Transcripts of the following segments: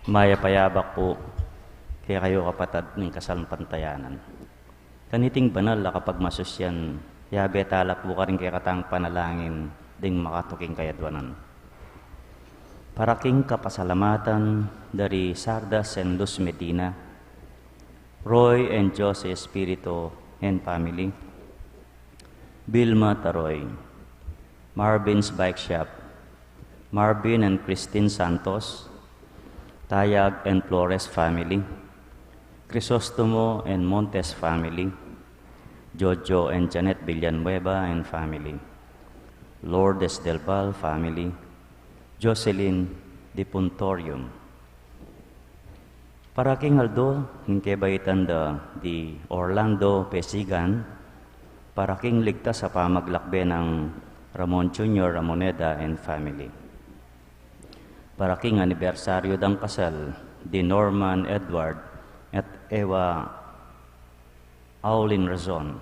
Maya payabak po kaya kayo kapatad ng kasalpantayanan. Kaniting banal na kapag masusyan, yabe talap po ka rin kaya katang panalangin ding makatuking kayadwanan. Paraking kapasalamatan dari Sardas and Luz Medina, Roy and Jose Espirito and family, Vilma Taroy, Marvin's Bike Shop, Marvin and Christine Santos, Tayag and Flores family, Crisostomo and Montes family, Jojo and Janet Villanueva and family, Lourdes Del Val family, Jocelyn de Puntorium. Paraking Aldo, hinkebaitan di Orlando Pesigan, paraking ligtas sa pamaglakbe ng Ramon Jr. Ramoneda and family. Paraking anibersaryo ng kasal di Norman Edward at Eva Aulin Razon.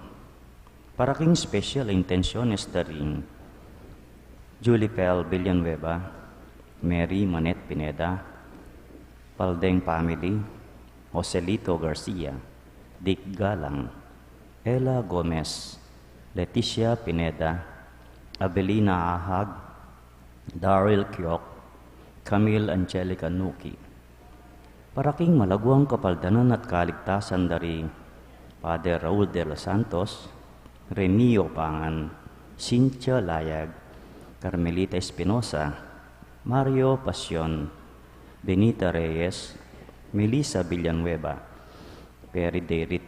Paraking special intenciones daring Julie Pel Villanueva, Mary Manet Pineda, Paldeng family, Joselito Garcia, Dick Galang, Ella Gomez, Leticia Pineda, Abelina Ahag, Daryl Kyok, Camille Angelica Nuki. Paraking malagwang kapaldanan at kaligtasan dari Father Raul de los Santos, Renio Pangan, Cynthia Layag, Carmelita Espinosa, Mario Pasion, Benita Reyes, Melissa Villanueva, Perry Derit,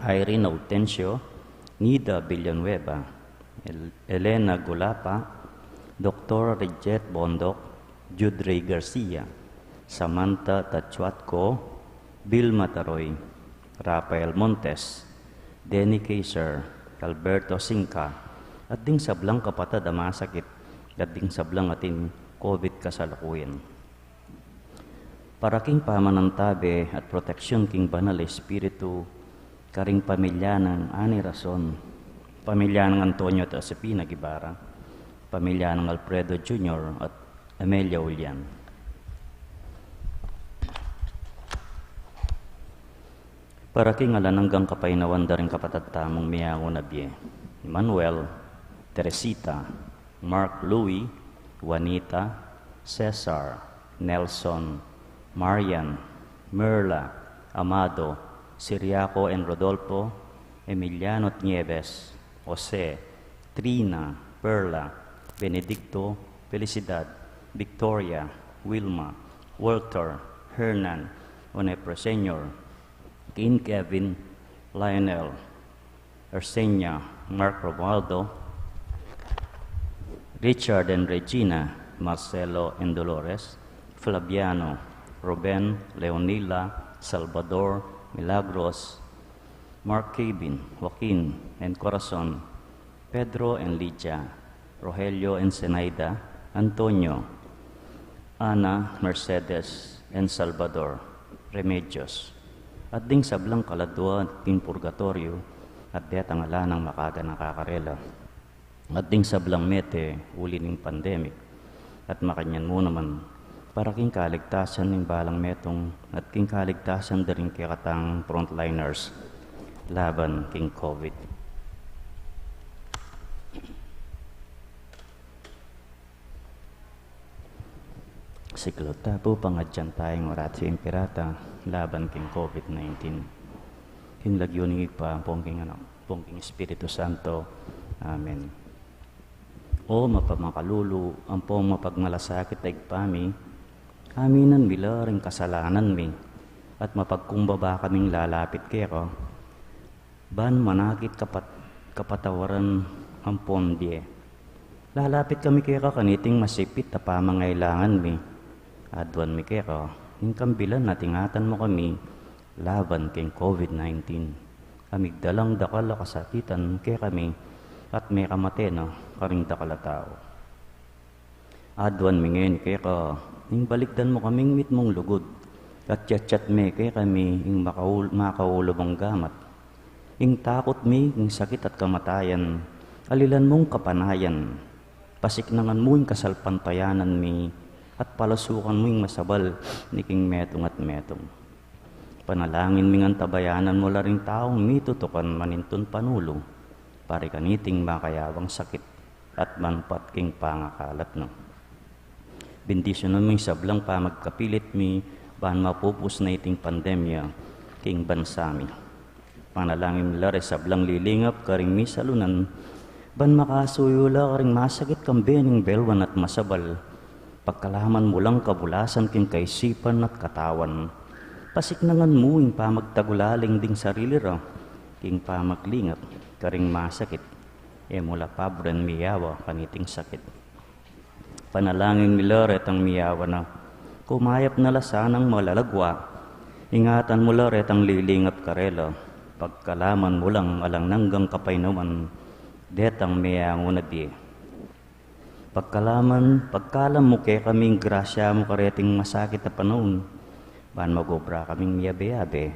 Irene Autencio, Nida Villanueva, Elena Gulapa, Dr. Rejet Bondok, Judrey Garcia, Samantha Tachuatco, Bill Mataroy, Rafael Montes, Denny Kaiser, Alberto Singka, at ding sablang kapatid ang masakit, at ding sablang ating COVID kasalukuyan. Paraking pamanantabe at proteksyon king banal espiritu, karing pamilya ng Ani Rason, pamilya ng Antonio at Josepina Guevara, pamilya ng Alfredo Jr. at Amelia Ulian. Paraking alananggang kapainawan daring kapatad tamong miyango na biye, Manuel, Teresita, Mark Louis, Juanita, Cesar, Nelson, Marian, Merla, Amado, Siriaco and Rodolfo, Emiliano Nieves, Jose, Trina, Perla, Benedicto, Felicidad, Victoria, Wilma, Walter, Hernan, Onepro Sr., King Kevin, Lionel, Arsenia, Mark Romualdo, Richard and Regina, Marcelo and Dolores, Flaviano, Ruben, Leonila, Salvador, Milagros, Mark Kevin, Joaquin and Corazon, Pedro and Lydia, Rogelio and Zenaida, Antonio, Ana, Mercedes, and Salvador, Remedios, at ding sablang kaladwa at ting purgatorio, at detang ala ng makaga nakakarela, at ding sablang mete, uli ng pandemic, at makanyan mo naman, para king kaligtasan ng balang metong, at king kaligtasan na rin kikatang frontliners, laban king COVID. Siklota po pangadyan tayong oratio imperata laban king COVID-19. King lagyuning pa pongking Espiritu Santo. Amen. O mapamakalulu, ang pong mapagmalasakit ay pami, aminan mila ring kasalanan mi, at mapagkumbaba kaming lalapit kero, ban manakit kapatawaran ang pondye. Lalapit kami kero kaniting masipit na pamangailangan mi, adwan mi kero, yung kambilan na tingatan mo kami, laban kay COVID-19. Amigdalang dakal kasakitan kay kami, at may kamate no, karing dakal tao. Adwan mi ngayon kero, yung balikdan mo kaming mit mong lugod, at chat me kay kami, yung makaulo mong gamat. Yung takot mi, yung sakit at kamatayan, alilan mong kapanayan, pasiknangan mo yung kasalpantayanan mi, at palasukan mo yung masabal ni king metong at metong. Panalangin mingan tabayanan mo la ring taong mitutukan maninton panulong, pare kaniting makayawang sakit at manpat king pangakalat no. Bendisyonan mo yung sablang pa magkapilit mi, bahan mapupus na iting pandemya, king bansami. Panalangin nila rin sablang lilingap karing mi salunan, ban makasuyula karing masakit kang bening belwan at masabal, pagkalaman mo lang kabulasan king kaisipan at katawan, pasiknangan mo yung pamagtagulaling ding sarili ra, king pamaglingap karing masakit, mula pabren miyawa kaniting sakit. Panalangin nila retang miyawa na, kumayap na lasanang malalagwa, ingatan mo la retang lilingap karela, pagkalaman mo lang alang nanggang kapay naman, detang miyango na di. Pagkalam mo kay kaming grasya mo kareting masakit na panahon, ban magobra kaming miyabe-yabe,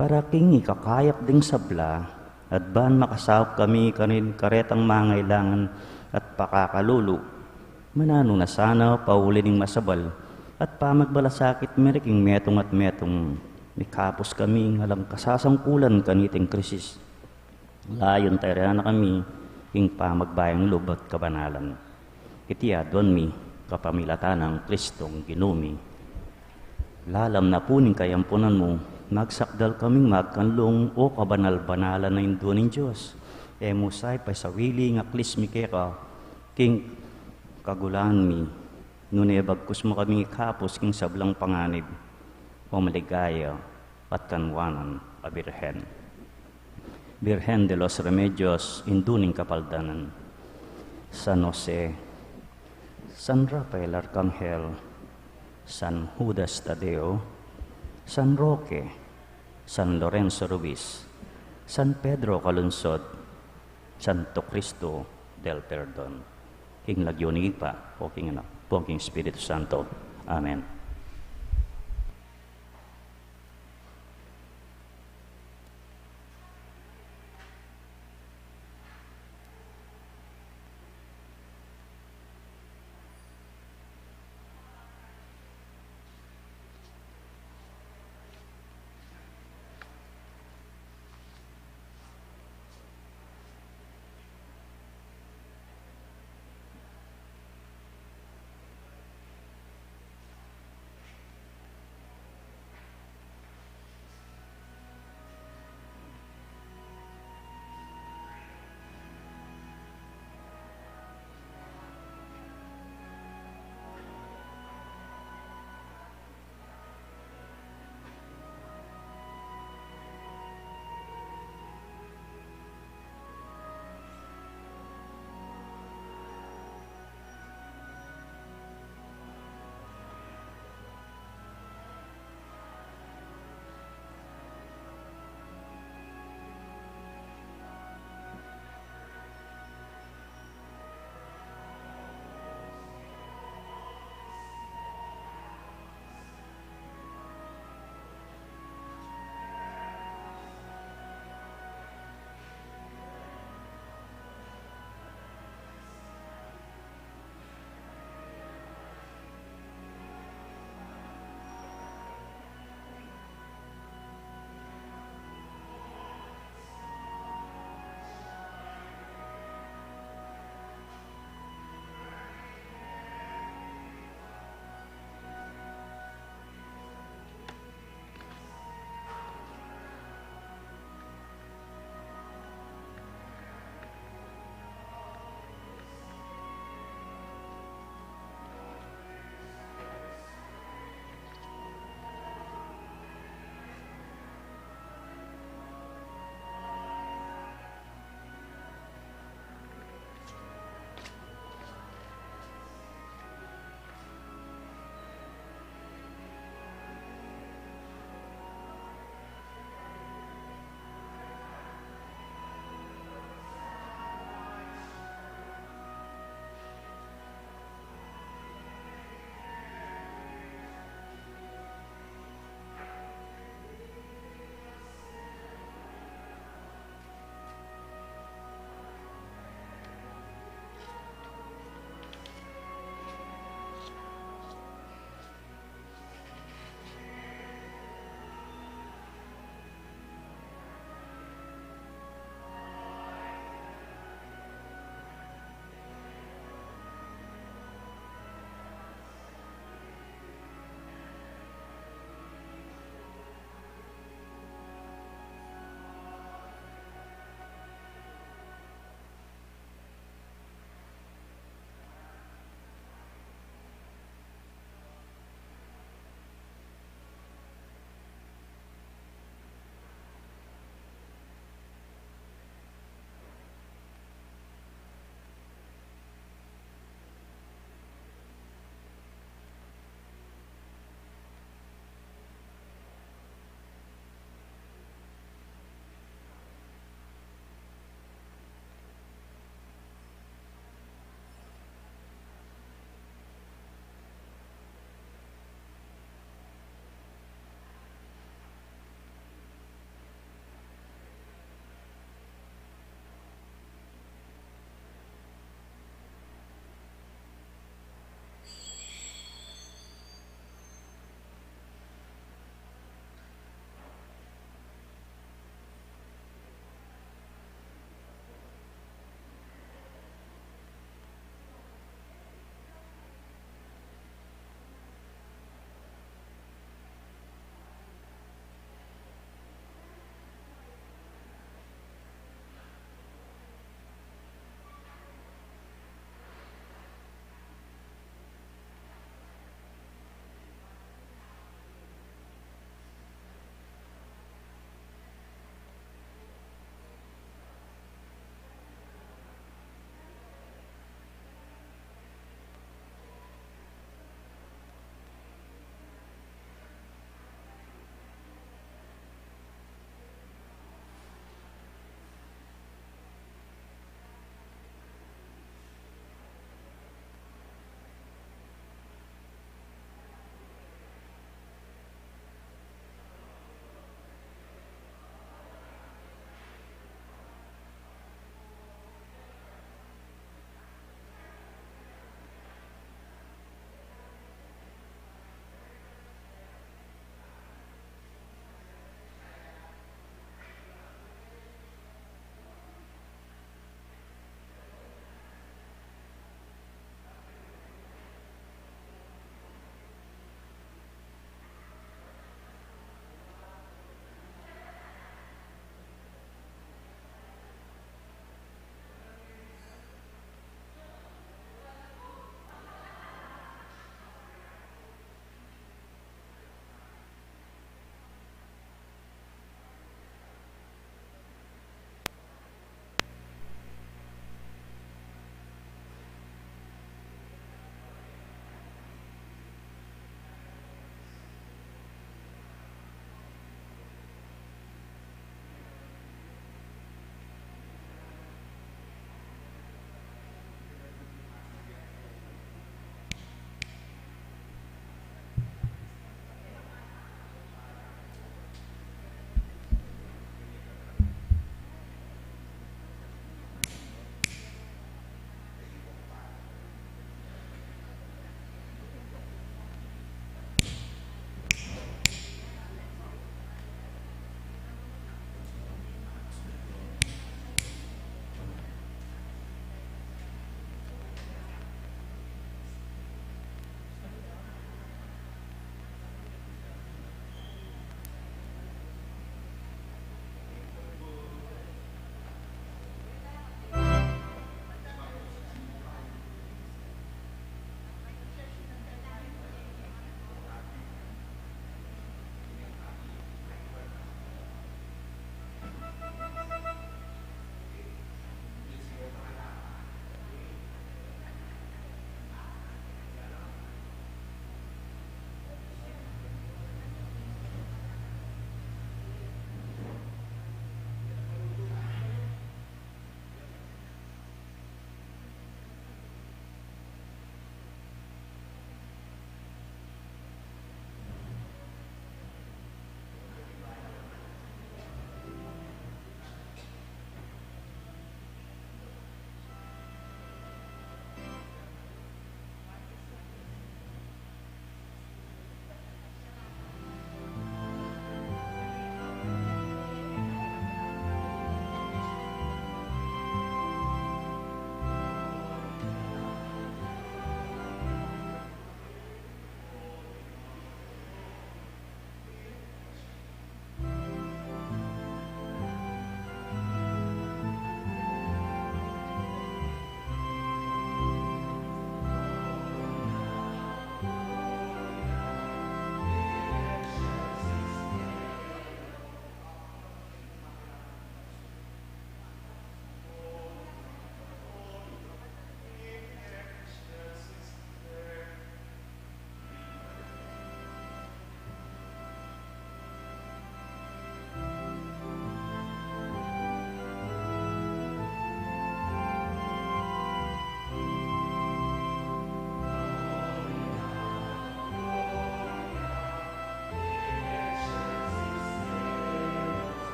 para king ikakayap ding sabla, at ban makasawap kami kanin karetang mangailangan at pakakalulu, manano na sana pauli ning masabal, at pamagbalasakit meriking metong at metong, mikapos kami ngalang kasasangkulan kaniting krisis. Layon tayo na kami, ing pamagbayang loob at kabanalan. Itiya doon mi, kapamilatan ng Kristong ginumi. Lalam na puning kayampunan mo, magsakdal kaming magkanlong o kabanal-banalan na indo ng Diyos. Musay pa sa wili nga klismi keka, king kagulan mi, nunebagkus mo kaming ikapos king sablang panganib, o maligaya at kanwanan a Birhen. Birhen de los Remedios, induning kapaldanan. San Jose, San Rafael Arcangel, San Judas Tadeo, San Roque, San Lorenzo Ruiz, San Pedro Calunsod, Santo Cristo del Perdon. King Lagyoni pa, o King Anak, po King Espiritu Santo. Amen.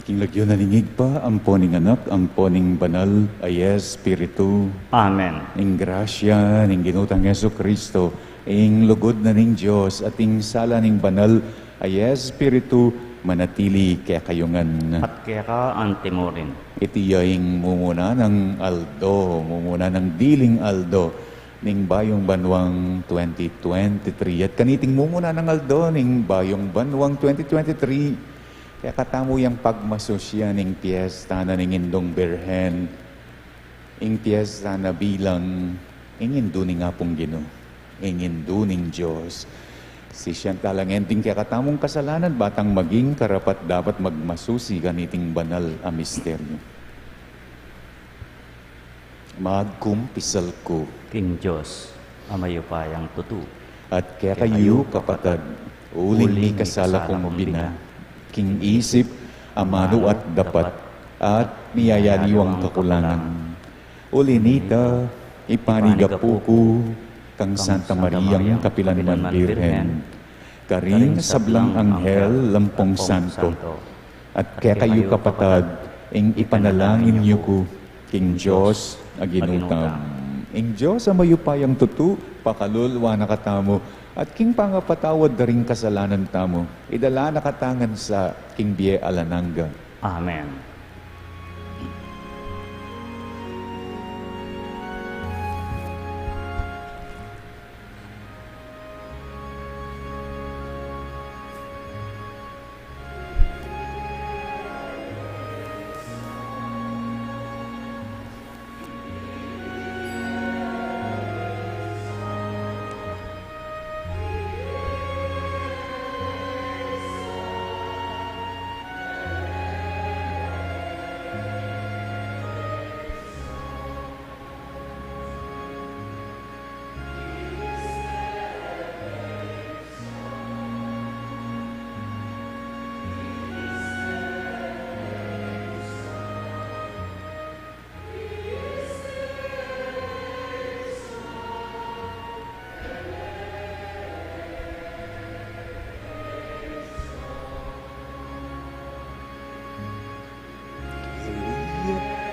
Kinglagyo nalingig pa, ang poning anak, ang poning banal, ay Espiritu, Amen. ing grasya, ning ginutang Yesu Kristo, ing lugod na ning Diyos, at ing sala ning banal, ay Espiritu, manatili kaya kayungan. At kaya ka ang timurin. Itiyaing mumuna ng Aldo, mumuna ng diling Aldo, ning bayong banwang 2023. At kaniting mumuna ng Aldo, ning bayong banwang 2023. Kaya katamo yung pagmasosya ning piyesta na ning Indong Birhen, ing piyesta na bilang ingindu ning apong Ginoo, ingindu ning Diyos. Si siyang talangenting kaya katamong kasalanan, batang maging karapat dapat magmasusi ganiting banal a misteryo. Magkumpisal ko, King Diyos, amayo payang tutu. at kaya kayo kapatad, uling ni kasala kong bina, king isip, amano at dapat, at niyayaniwang kakulangan. Ulinita, ipanigapuko, kang Santa Mariang Kapilanman Birhen, karing sablang anghel, lampong santo, at kaya kayo kapatad, ing ipanalangin niyo ko, king Diyos, aginutam. Ing Diyos, amayo payang tutu, pakalulwa na katamo, at king pangapatawad na rin kasalanan tamo, idala nakatangan sa king Bie Alananga. Amen.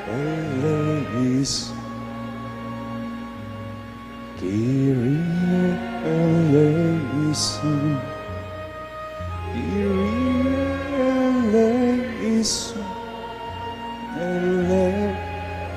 Eleis, Kyrie eleison, Kyrie eleison, eleison.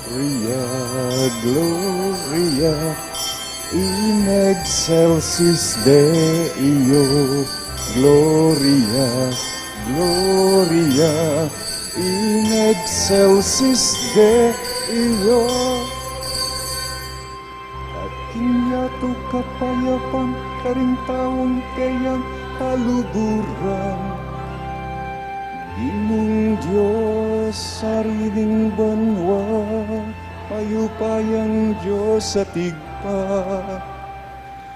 Gloria, Gloria, in excelsis Deo. Gloria, Gloria, in excelsis Deo. At kinyato kapayapan, karing taong kayang kaluguran. Ginong Diyos, sariling banwa, mayupayang Diyos sa tigpa.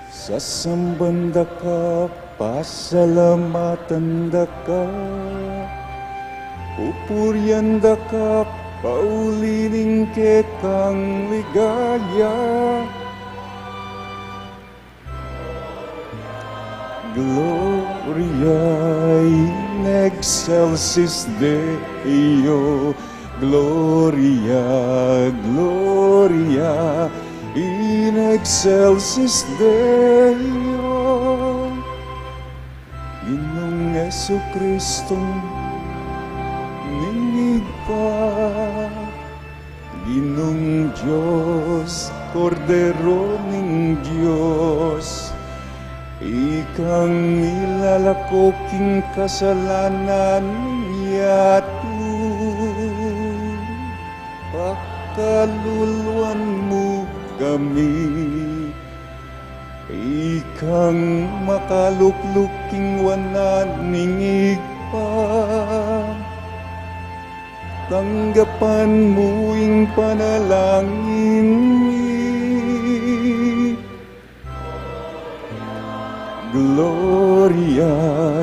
Sa sambanda ka, pasalamatan da ka, pupuryan da ka, pauliling kang ligaya. Gloria in excelsis Deo, Gloria, Gloria in excelsis Deo. Ginong Yesu Kristong ningig pa, Ginong Diyos, Kordero ning Diyos, ikang ilalakoking kasalanan yato, pakaluluan mo kami, ikang makalukluking wananing igpa. Tanggapan mo ing panalangin mi. Gloria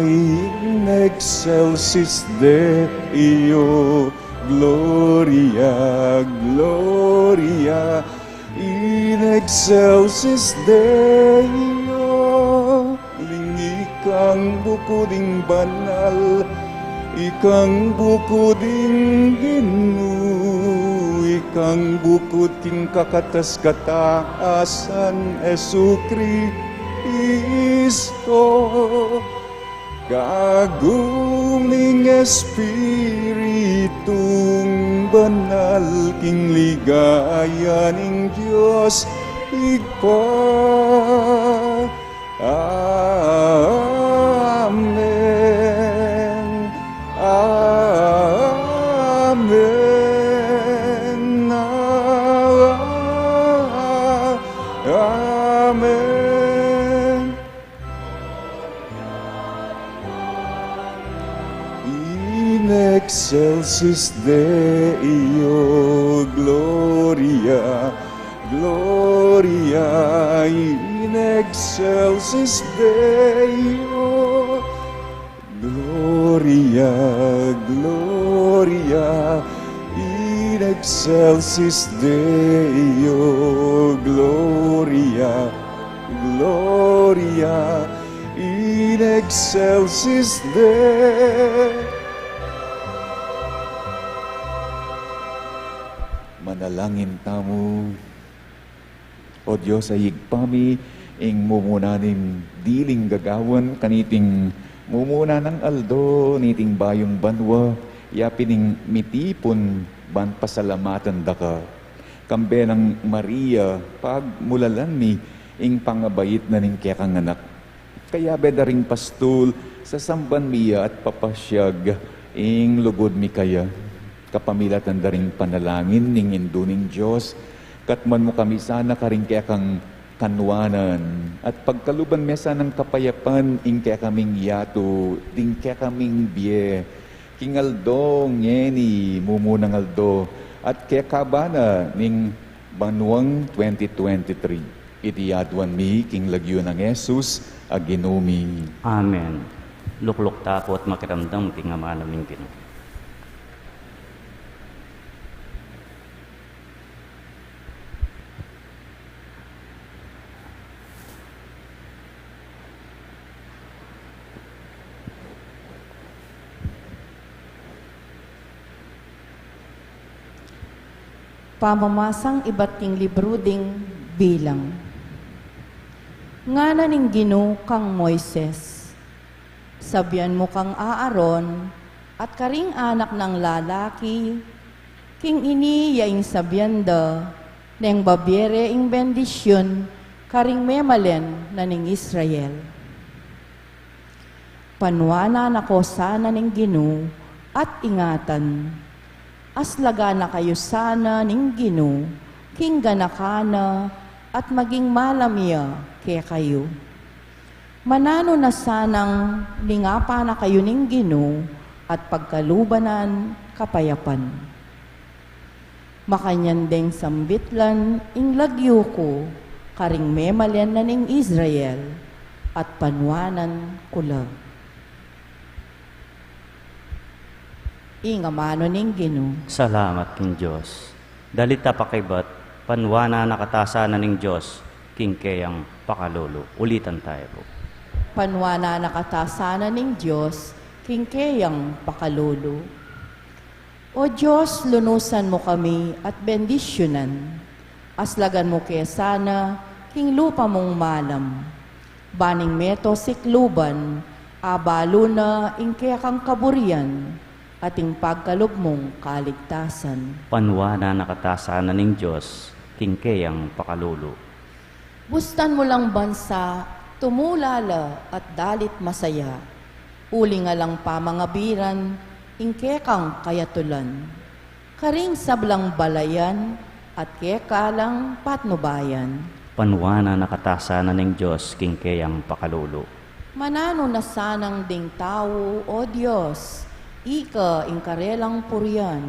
in excelsis Deo, Gloria, Gloria in excelsis Deo. Lingikang bukuding banal, ikang bukuding Ginu, ikang bukod king kakatas kataasan Jesu Kristo. Kaguming Espiritong banal king ligaya ning Diyos igpa. Amen. Amen. Amen. In excelsis Deo, Gloria, Gloria, in excelsis Deo, Gloria, Gloria, in excelsis Deo, Gloria, Gloria, in excelsis Deo. Manalangin tamo. O Diyos, ay igpami ing mumunanin diling gagawan kaniting mumuna ng aldo niting bayong banwa yapining mitipon ban pasalamatan daka. Kambe ng Maria pag mulalan mi ing pangabayit na ning kekang anak. Kaya bedaring pastul sa samban miya at papasyag ing lugod mi kaya. Kapamilatan daring panalangin ning induning Diyos, katman mo kami sana karing kaya kang kanwanan, at pagkaluban mesa ng kapayapan, ing kaya kaming yato, ding kaya kaming biye, king aldo, ngeni, mumunang aldo, at kaya kabana ning Banwang 2023. Itiyadwan mi, king lagyo ng Jesus, aginumi. Amen. Lukluk tapo at makiramdam king ama naming Ginoo. Pamamasang iba't ting libro ding bilang. Nga ning Ginoo kang Moises, sabyan mo kang Aaron, at karing anak ng lalaki, king ini yaing sabyan da, neng babiere ing bendisyon, karing memalen na ning Israel. Panwana na ko sana ning Ginoo, at ingatan, aslaga na kayo sana ning Ginoo, king ganakana, at maging malamya kaya kayo. Manano na sanang lingapa na kayo ning Ginoo, at pagkalubanan kapayapan. Makanyandeng sambitlan ing lagyo ko, karing memalen na ning Israel, at panwanan kula. Ingamano ning Ginoo. Salamat king Diyos. Dalita pakibat, panwana nakatasa na ning Diyos, king kayang pakalolo. Ulitan tayo po. Panwana nakatasa na ning Diyos, king kayang pakalolo. O Diyos, lunusan mo kami at bendisyonan. Aslagan mo kaya sana, king lupa mong malam. Baning meto sikluban, abalo na ing kaya kang kaburian, ating pagkalog mong kaligtasan. Panwana nakatasa na ning Diyos, king kayang pakalolo. Bustan mo lang bansa, tumulala at dalit masaya. Uli nga lang pamangabiran, ing kekang kayatulan. Karing sablang balayan, at keka lang patnubayan. Panwana nakatasanan ng Diyos king kayang pakalulo. Manano na sanang ding tao, O Diyos, ika ing karelang puryan,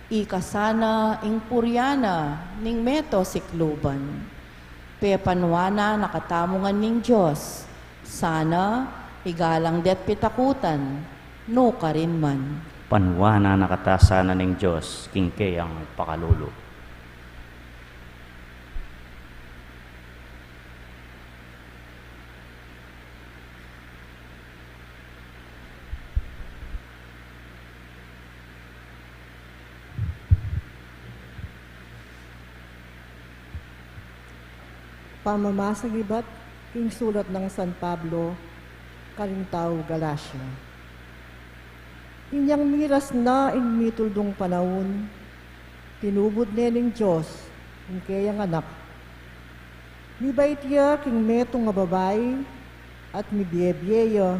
ika sana ing puryana ning meto sikluban. Pepanwana nakatamungan ning Diyos, sana igalang det pitakutan, no ka rin man. Panwana nakatasanan ng Diyos king kayang pakalulo. Pamamasagibat king sulat ng San Pablo, Karintaw, Galacia. Inyang miras na ing mituldong panahon, tinubod nening Diyos, ing kayang anak. Mibait ya king metong nga babay, at mibiyebyeya,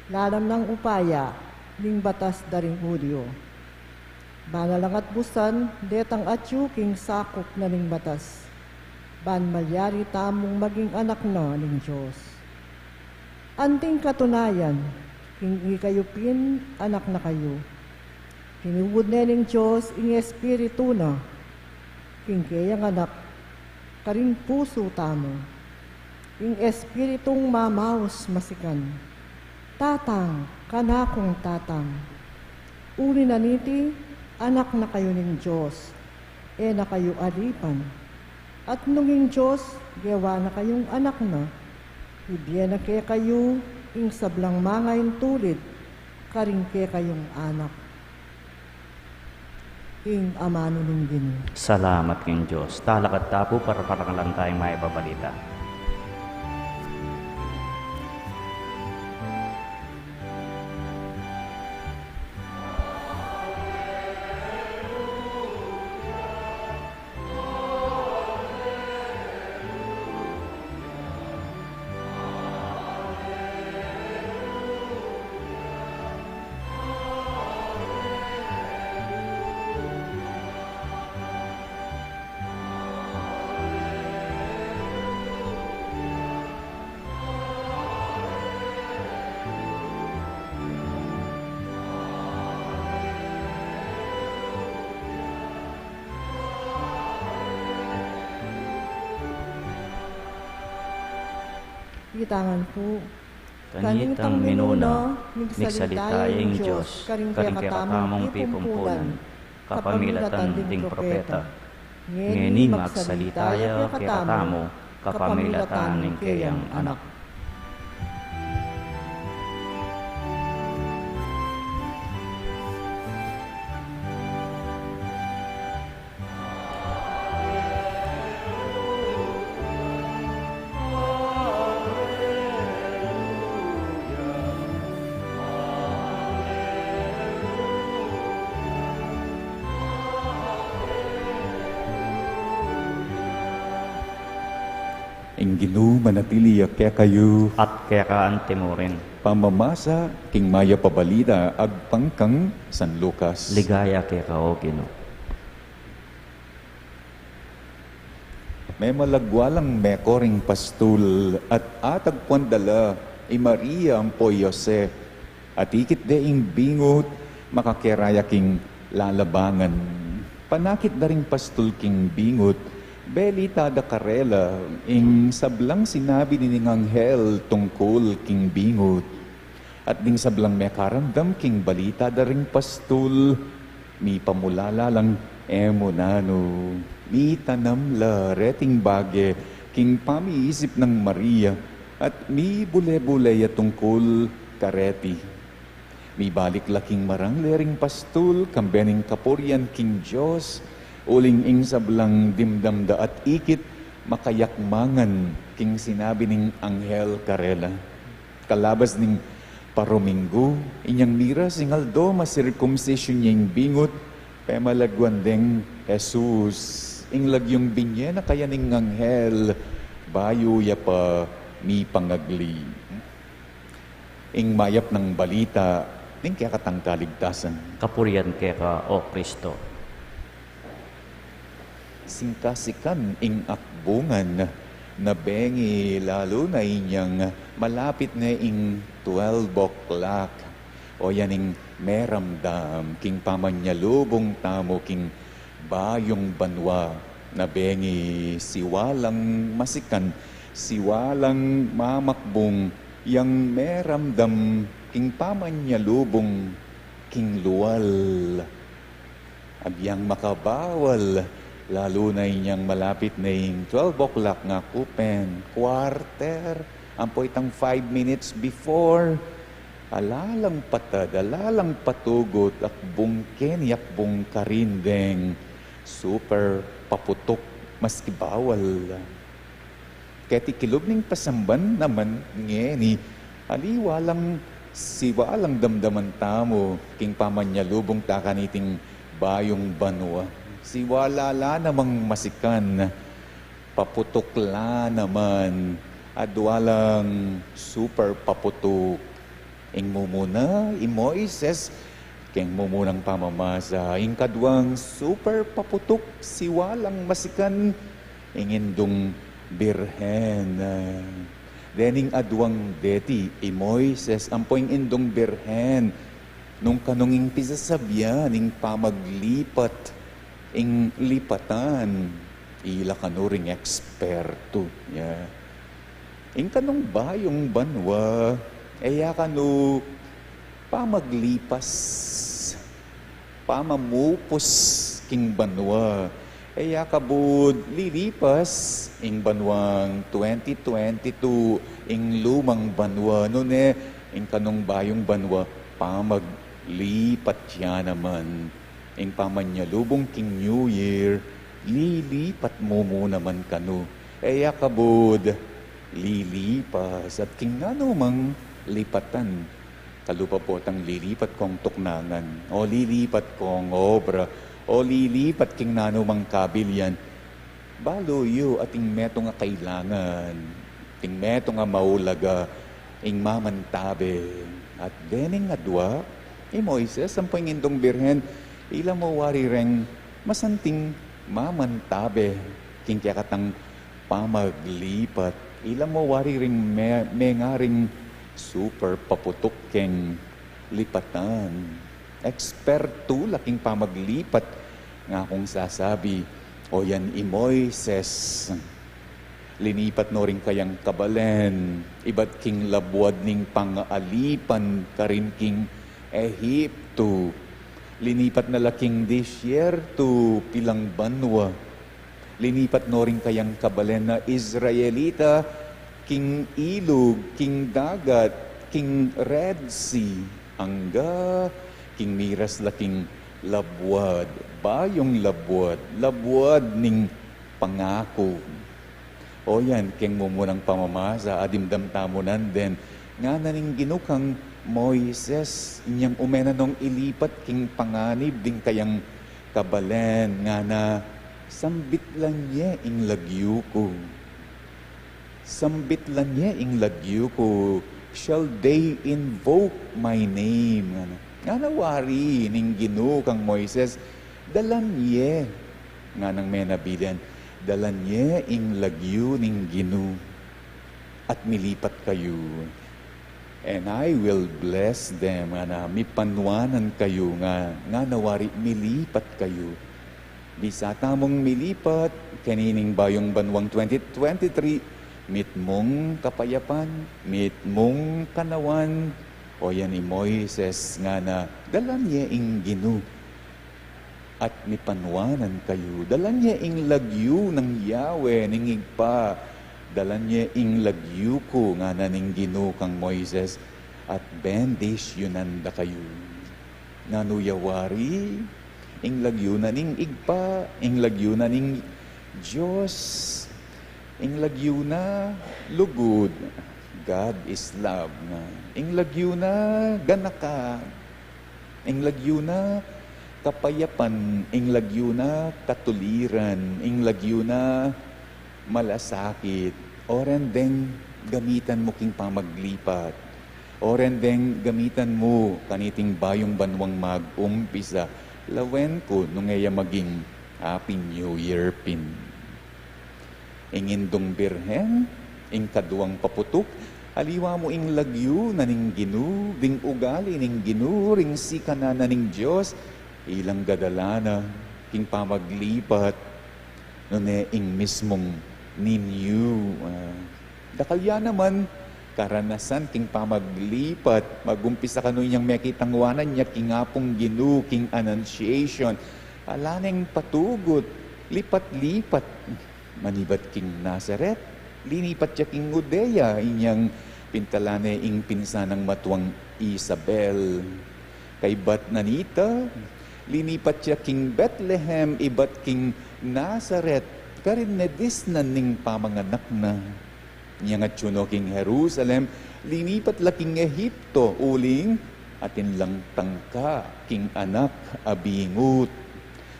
lalam ng upaya, ning batas daring Hudyo. Banalang at busan, detang atyu king sakop na ning batas. Ban malyari tamong maging anak na ng Diyos. Anting katunayan, king ikayupin, anak na kayo. Tinubod na ng Diyos, ing espiritu na, king kayang anak, karing puso tamo. Ing espiritong mamaos masikan, tatang, kanakong tatang. Uli na niti, anak na kayo ng Diyos, na kayo alipan. At nunging Diyos, gawa na kayong anak na, ibigyan na kaya kayo, ing sablang mangayin tulid, karing kaya kayong anak. Ing amano nung din. Salamat king Diyos. Talak at tapo para lang tayong may babalita. Itangan po, Kanitang minuna, nagsalitaing Diyos, karing katamong pipumpulan, kapamilatan ding propeta. Ngeni magsalitaya kay katamo, kapamilatan ng kayang anak. Ing Ginoo manatili kaya kayo At kaya kaante mo rin. pamamasa king maya pabalida agpangkang San Lucas. Ligaya kaya ka o Ginoo. May malagwalang mekoring pastul at atagpuan dala i Maria ang po Jose at ikit deing bingot makakiraya king lalabangan. Panakit da ring pastul king bingot belita da karela ing sablang sinabi ni ning anghel tungkol king bingot. At ding sablang mekaramdam king balita da ring pastul mi pamulala lang emonano. Mi tanamla reting bage king pamiisip ng Maria at mi bule-bule tungkol kareti. Mi balik laking marang lering pastul kambening kapuryan king Diyos uling ing sablang dimdamda at ikit makayakmangan king sinabi ning anghel karela. Kalabas ning parominggo inyang mira singaldo masirkumsisyon niyang bingot pemalagwan deng Jesus ing lagyong binye na kaya ning anghel bayo ya pa mi pangagli ing mayap ng balita ning kaya katang kaligtasan Kapurian kaya ka o Kristo. singkasikan ing akbungan nabengi lalo na inyang malapit na ing 12 o'clock. O yaning meramdam, king pamanyalubong tamo, king bayong banwa, nabengi siwalang masikan, siwalang mamakbong, yang meramdam, king pamanyalubong, king luwal. Abyang makabawal, lalo na inyang malapit na yung 12 o'clock nga kupen, quarter, ampo itang 5 minutes before, alalang patad, alalang patugot, akbong ken, yakbong karindeng, super paputok, maski bawal. Kaya tikilob ning pasamban naman, ngeni, aliwalang siwalang damdaman tamo, king pamanyalubong takaniting bayong banwa. Siwalala namang masikan, paputukla naman, adwalang super paputok. Ing mumuna, Moises, keng mumunang pamamasa, ing kadwang super paputok, siwalang masikan, ingindong birhen. Dening adwang deti, Moises, ampoing indong birhen, nung kanunging pisasabyan, ing pamaglipat, ing lipatan, ila kanuring eksperto. Yeah. Ing kanong bayong banwa, eya kanu pamaglipas, pamamupos king banwa. Eya kabud lilipas, ing banwang 2022, ing lumang banwa. Nune, ing kanong bayong banwa, pamaglipat yan naman. Ing pamanyalubong king New Year, lilipat mo naman kanu. Eya kabud, lilipas. At king ano mang lipatan. Kalupa po tang lilipat kong tuknangan. O lilipat kong obra. O lilipat king nano mang kabilyan. Baloyo at ing meto nga kailangan. Ting meto nga maulaga. Ing mamantabe. At dening adwa, Moises, ang pangindong birhen, ila mo wari reng masanting mamantabe, king kaya katang pamaglipat. Ila mo wari ring mengaring super paputok keng lipatan. Eksperto laking pamaglipat nga kung sasabi, o yan Moises, linipat no rin kayang kabalen, iba't king labwad ning pangaalipan karin king Ehipto. Linipat na laking disyerto, pilang banwa. Linipat no rin kayang kabalen na Israelita, king ilog, king dagat, king Red Sea, angga, king miras laking labwad, bayong labwad, labwad ning pangako. O yan, king mumunang pamamasa, adimdam tamunan din, nga naning ginukang Moises, inyang umena nung ilipat king panganib ding kayang kabalen nga na sambit lang niya ing lagyo ko. Sambit lang niya ing lagyo ko. Shall they invoke my name? Nga nawari ning ginu kang Moises, dalan niya nga nang menabilan, dalan niya ing lagyo ning ginu at milipat kayo. And I will bless them, nga na mipanwanan kayo, nga nawari milipat kayo. Bisata mong milipat, kanining bayong banwang 2023, mit mong kapayapan, mit mong kanawan, o yan ni Moises, nga na dalan niya ing ginu, at mipanwanan kayo. Dalan niya ing lagyo ng Yahweh, ning igpa, dalan niya ing lagyo ko nga naning ginu kang Moises at bendisyonan da kayo. Nanuyawari, ing lagyo na ning igpa, ing lagyo na ning Diyos, ing lagyo na lugod. God is love. Ing lagyo na ganaka, ing lagyo na kapayapan, ing lagyo na katuliran, ing lagyo na malasakit. Oren deng gamitan mo king pamaglipat. Oren deng gamitan mo kaniting bayong banwang mag-umpisa. Lawen ko nung ngaya maging Happy New Year pin. ingindong birhen, ing kaduang paputok, aliwa mo ing lagyo na ning ginu, ding ugali ning ginu, ring sikana na ning Diyos, ilang gadalana, king pamaglipat, nune ing mismong ninyo. Dakalya naman, karanasan king pamaglipat, magumpisa ka nun yung makitangwanan niya, king apong ginu, king annunciation, alaneng patugot, lipat-lipat, manibat king Nazaret, linipat siya king Judea, inyang pintalane ing pinsanang matuang Isabel. Kay bat nanita, linipat siya king Bethlehem, ibat king Nazaret, karin nedis na ning pamanganak na. Niya nga tsuno king Jerusalem, linipat la king Ehipto, uling atin lang tangka, king anak abingut.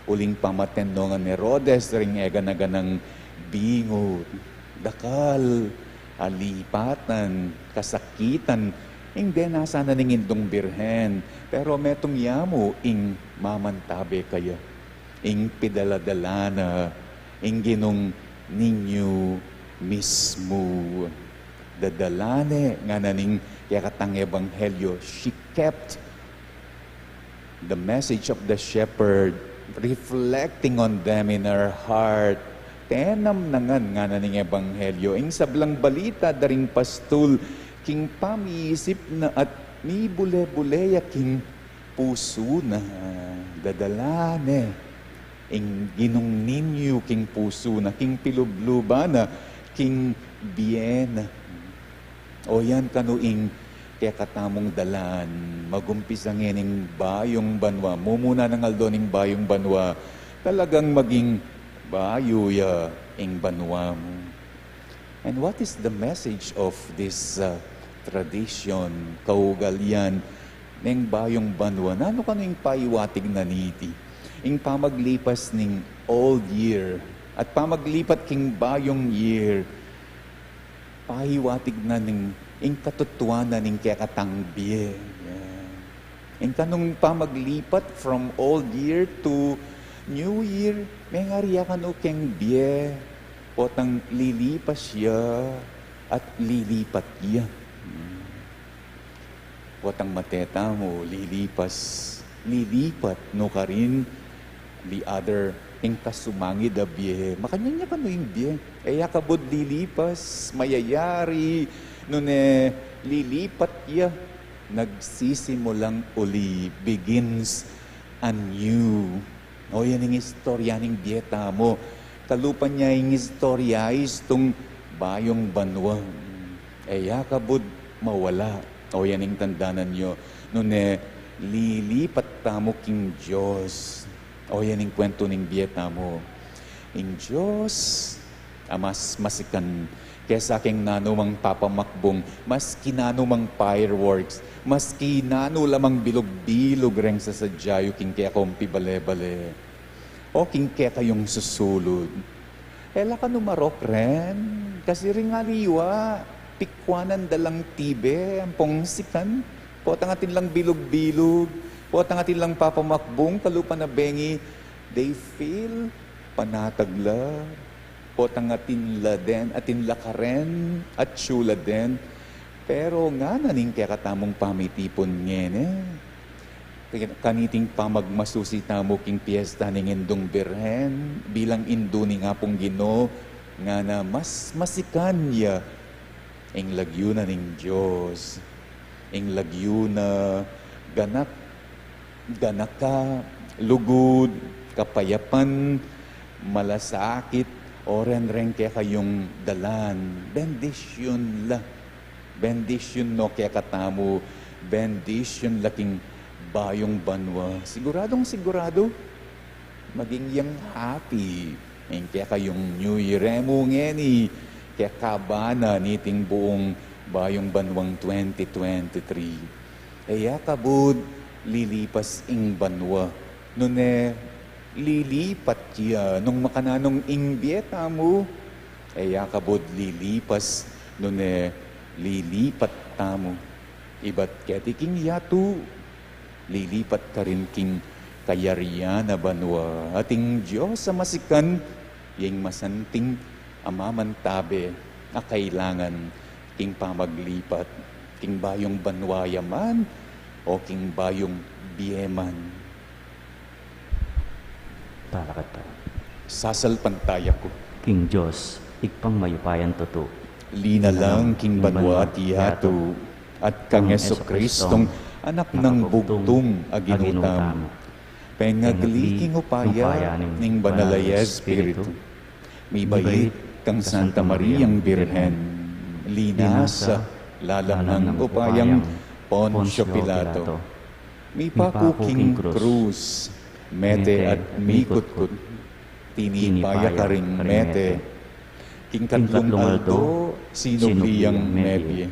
Uling pamatenno nga ni Herodes, ring ega-naganang bingut. Dakal, alipatan, kasakitan, hindi nasa na ning indong birhen. Pero metong yamo, ing mamantabe kaya, ing pidaladalana, ing ginong ninyo mismo. Dadalane nga naning yakatang ebanghelyo, she kept the message of the shepherd reflecting on them in her heart. Tenam nangan nga naning ebanghelyo, ing sablang balita daring pastul, king pamiisip na at mi bule-buleya king puso na dadalane, ing ginong ninyo king puso na, king pilubluba na, king bien. O yan kanuing kaya katamong dalan, magumpisa ngening bayong banwa, mumuna ng aldoning bayong banwa, talagang maging bayuya ing banwa mo. And what is the message of this tradition, kaugalyan, ng bayong banwa? Nano ka ning paiwatig na niti? Ing pamaglipas ning old year, at pamaglipat king bayong year, pahiwatig na ning ing katutuanan ning kekatangbiye. Ing kanong pamaglipat from old year to new year, may ngariya ka no keng biye, potang lilipas siya at lilipat iya. Potang mateta mo, lilipat no ka rin, the other, ing kasumangid a biye. Makanya ka no yung biye. Kaya kabod lilipas, mayayari, nun lilipat iya, nagsisimulang uli, begins anew. O yan yung istorya ng dieta mo. Kalupan niya yung istorya is itong bayong banwa. Kabud mawala. O yan yung tandanan nyo. Nun lilipat tamo king Diyos. O yan yung kwento ng dieta mo. Ing Diyos, mas masikan kesa aking nanumang papamakbong, mas kinanumang fireworks, mas kinano lamang bilog-bilog reng sa sadyayo king kaya kompi bale-bale. O king kaya kayong susulod. Ela ka numarok ren, kasi rin nga liwa, pikwanan dalang tibe, ang pongsikan, potang atin lang bilog-bilog, potang atin lang papamakbong, kalupa na bengi, they feel panatagla, potang atin la den, atin la karen, at syula den. Pero nga naning kaya katamong pamitipon ngene. Kaniting pamagmasusita mo king piyesta ning indong birhen, bilang indo ni nga pong Ginoo, nga na mas masikan niya, ing lagyo na ning Diyos, ing lagyo na ganak ka, lugod, kapayapan, malasakit, oren-ren kaya kayong dalan, bendisyon la. Bendisyon no kaya katamo, bendisyon laking bayong banwa. Siguradong sigurado, maging yang happy. Yung kaya kayong New Year, mo ngeni, kaya kabana niting buong bayong banwang 2023. Kabud, lilipas ing banwa. Nune, lilipat siya nung makananong ingbieta mo, kabod lilipas nun lilipat tamo. Iba't ketiking yatu, lilipat ka rin king kayarian na banwa. Ating Diyos sa masikan, yung masanting amamantabe na kailangan king pamaglipat, king bayong banwayaman o king bayong bieman. Talakat tayo. Sasalpantaya ko. King Diyos, ikpang mayupayan toto. Lina lang king banwa ti hato at kang Jesucristong anak ng bugtong aginutam. Pengagli king upaya ning banalay Espiritu. Mibait kang Santa Mariang Birhen. Lina sa lalang ng upayang Poncio Pilato. Mipakuking krus, mete at mikutkut. Tinipaya ka ring mete. King katlong aldo, sinubliyang nebye.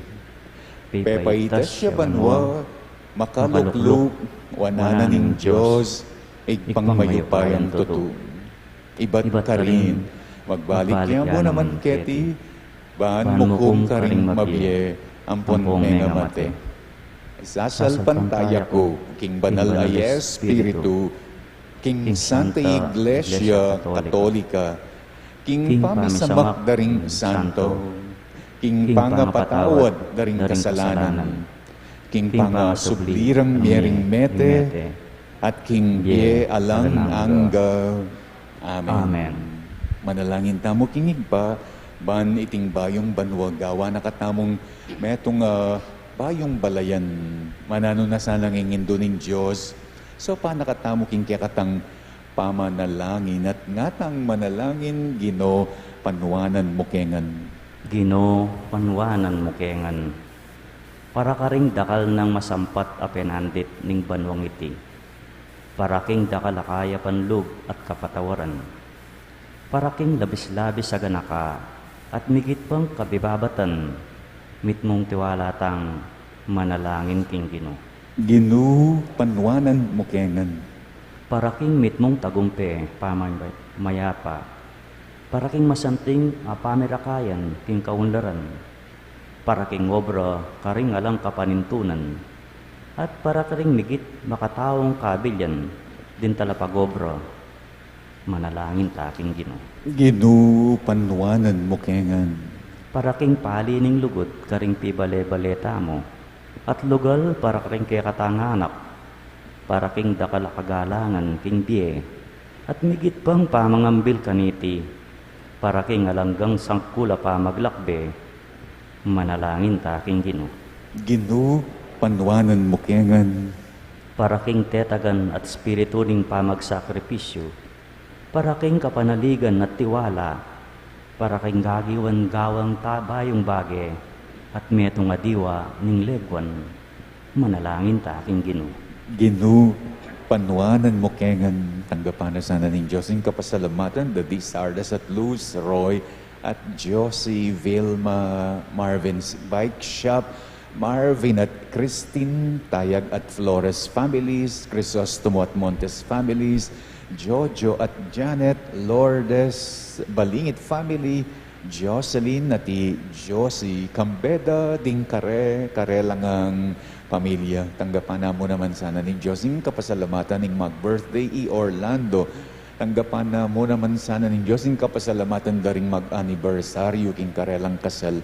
Pepaitas siya banwa, makalukluk, wanana ning Diyos, igpang mayupayang tutu. Iba't ka rin, magbalik niya mo naman keti, baan mo kung ka ring mabye, ampon menga mate. Sasalpantaya ko, King Banal ay Espiritu, King Santa Iglesia Katolika, King Pamisamak daring Santo, King Pangapatawad daring kasalanan, King Pangasublirang miering mete, at King Bie alang angga. Amen. Manalangin tamo kingig pa, ban iting bayong banwagawa nakatamong metong bayong balayan, manano na sana ngingindo ning Diyos. So pa nakatamo king katang pamanalangin at ngatang manalangin Gino panwanan mo kengan. Gino panwanan mo kengan. Para karing dakal ng masampat a penandit ning banwang iti. Para king dakal akaya panlug at kapatawaran. Para king labis-labis sa ganaka at migit pang kabibabatan. Mitmong tiwala tang manalangin king Gino. Gino panwanan mo kengan. Para king mitmong tagumpe, mayapa. Para king masanting pamirakayan, king kaunlaran. Para king obra, karing alang kapanintunan. At para karing migit makataong kabilyan, din talapagobra. Manalangin ta king Gino. Gino panwanan mo kengan. Para king pali ning lugot, karing pibale-baleta mo. At lugal para karing kaya katanganak, para king dakal kagalangan, king bie, at migit pang pamangambil kaniti, para king alanggang sangkula pa maglakbe, manalangin ta king Gino. Gino, panwanan mo kengan. Para king tetagan at spiritu ning pamagsakripisyo, para king kapanaligan at tiwala, para king gagiwan gawang tabayong bage, at metong adiwa ning legwan, manalangin ta aking Gino. Gino, panwanan mo kengan, tanggapan na sana ng Diyos yung kapasalamatan, the Sardas at Luz, Roy, at Josie, Vilma, Marvin's Bike Shop, Marvin at Christine, Tayag at Flores families, Crisostomo at Montes families, Jojo at Janet, Lourdes, Balingit family, Jocelyn at Josie, Cambeda, ding kare lang ang pamilya. Tanggapan na mo naman sana ni Diyos yung kapasalamatan ng mag-birthday Orlando. Tanggapan na mo naman sana ni Diyos yung kapasalamatan daring mag-anniversaryo king karelang kasal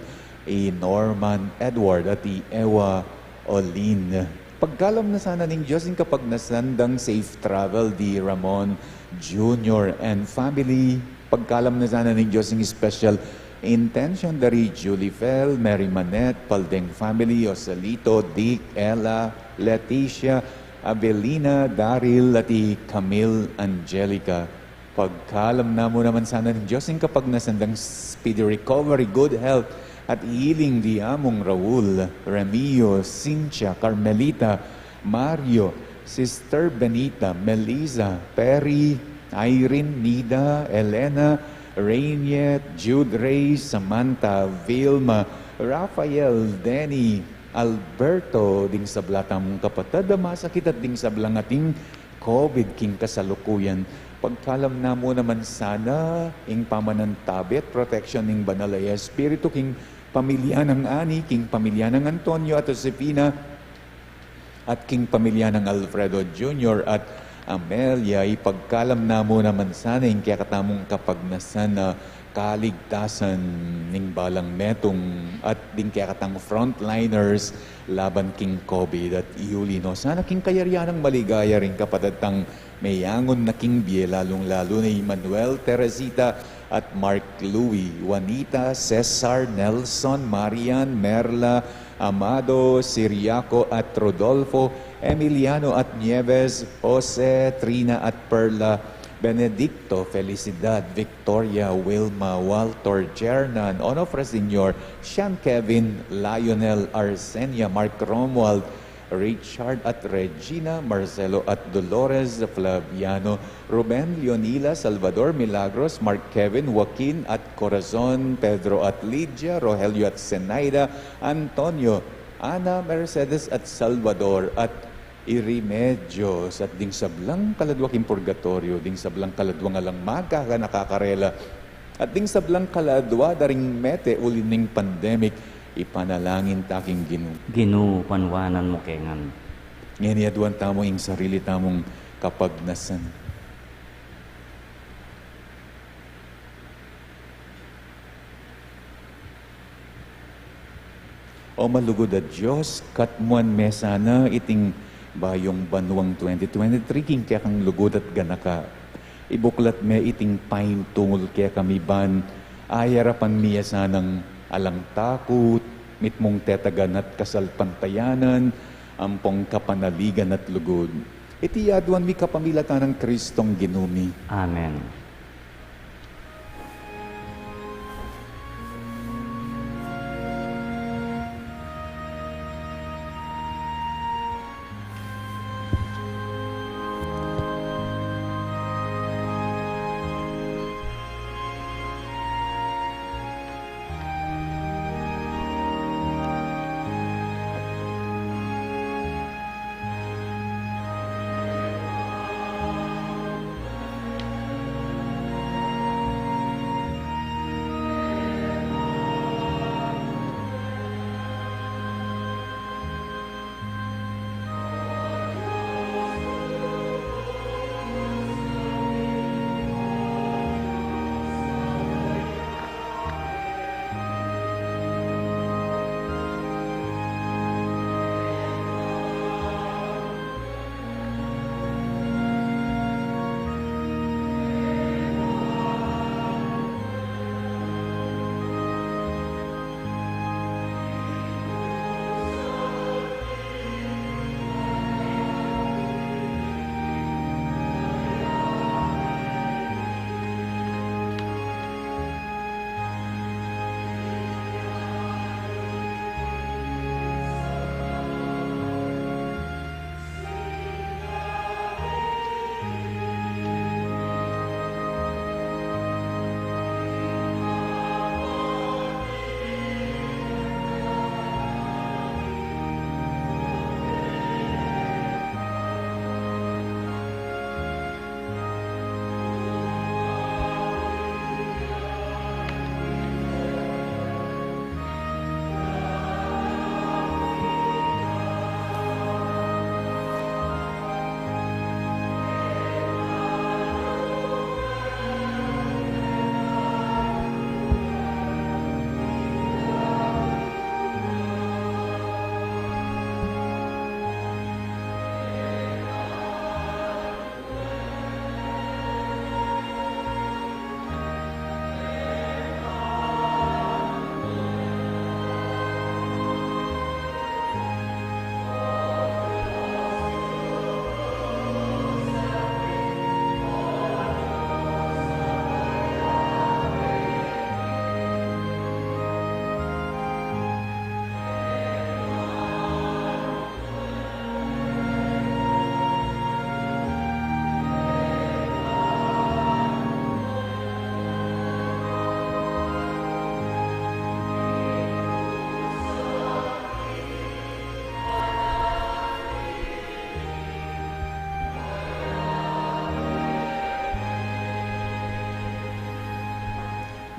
Norman Edward at Ewa Olin. Pagkalam na sana ng Diyos yung kapag nasandang safe travel di Ramon Jr. and family. Pagkalam na sana ng Diyos yung special intention dari Julie Fel, Mary Manette, Paldeng family, Osalito, Dick, Ella, Leticia, Abelina, Daryl, at Camille, Angelica. Pagkalam na mo naman sana ng Diyos yung kapag nasandang speedy recovery, good health, at healing di among Raul, Ramio, Cynthia, Carmelita, Mario, Sister Benita, Melissa, Perry, Irene, Nida, Elena, Rainiet, Jude Ray, Samantha, Vilma, Rafael, Denny, Alberto, ding sa blatam kapatid, masakit at ding sa blangating COVID king kasalukuyan. Pagkalam na mo naman sana, ing pamanantabit, protection ning banalay Espiritu, king pamilya ng Ani, king pamilya ng Antonio at Josefina, at king pamilya ng Alfredo Jr. at Amelia, ipagkalam na mo naman sana yung kaya katamong kapagnasan na kaligtasan ning balang metong at din kaya katang frontliners laban king COVID at iuli no. Sana king kayaryanang maligaya rin kapadatang mayangon na king biye lalong-lalo ni Manuel, Teresita at Mark Louie, Juanita, Cesar, Nelson, Marian, Merla, Amado, Siriaco at Rodolfo, Emiliano at Nieves, Jose, Trina at Perla, Benedicto, Felicidad, Victoria, Wilma, Walter, Jernan, Onofre Senior, Sean Kevin, Lionel, Arsenia, Mark Romuald, Richard at Regina, Marcelo at Dolores, Flaviano, Ruben, Leonila, Salvador, Milagros, Mark Kevin, Joaquin at Corazon, Pedro at Lydia, Rogelio at Zenaida, Antonio, Ana, Mercedes at Salvador at Irimedios at ding sablang kaladwa king purgatorio, ding sablang kaladwa nga lang magkaka nakakarela at ding sablang kaladwa daring mete ulining pandemic ipanalangin taking Ginu, panwanan mo kengan. ngeniaduan tamo ing sarili tamong kapagnasan. O malugod at Diyos, katmuan mesana iting bayong banwang 2023, king kaya kang lugod at ganaka. Ibuklat me iting pain tungol kaya kami ban, ayarapan miya sanang alang takot, mitmong tetagan at kasalpantayanan, ampong kapanaligan at lugod. Iti yaduan mi kapamilatan ng Kristong ginumi. Amen.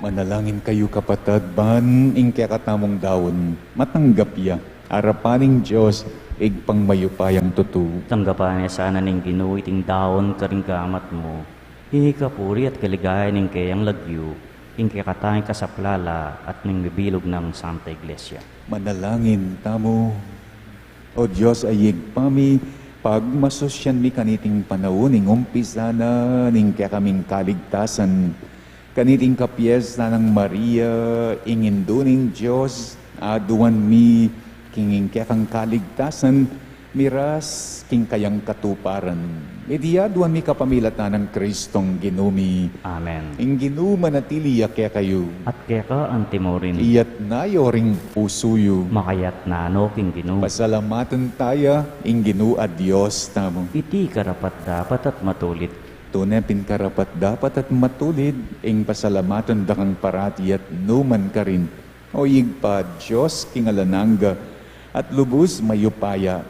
Manalangin kayo kapatid, ban ing kaya katamong daon, matanggap ya. arapaning Diyos, igpang mayupayang tutu. Tanggapan niya sana ning Ginoo iting daon karing gamat mo. Hingi kapuri at kaligaya ning kayang lagyo, ing kakatangin ka sa plala at ning bibilog ng Santa Iglesia. Manalangin tamo. O Diyos ay igpami, pagmasosyan mi kaniting panahon, ing umpisa na ning kaya kaming kaligtasan. Kaniting kapiesta ng Maria, inginduning Diyos, aduan mi, kinging kaya kang kaligtasan, miras, king kayang katuparan. Idiaduan mi kapamilatan ng Kristong ginumi. Amen. Ing ginuma natiliya kaya kayo, At kaya ka ang timorin, iyat nayo ring pusuyo. makayat na ano king Ginoo. Pasalamatan tayo, ing ginua Diyos tamo. Iti karapat dapat at matulit. Tunay pinkarapat dapat at matulid, ing pasalamatan da kang parati at numan ka rin. O igpa Diyos kingalananga, at lubos mayupaya.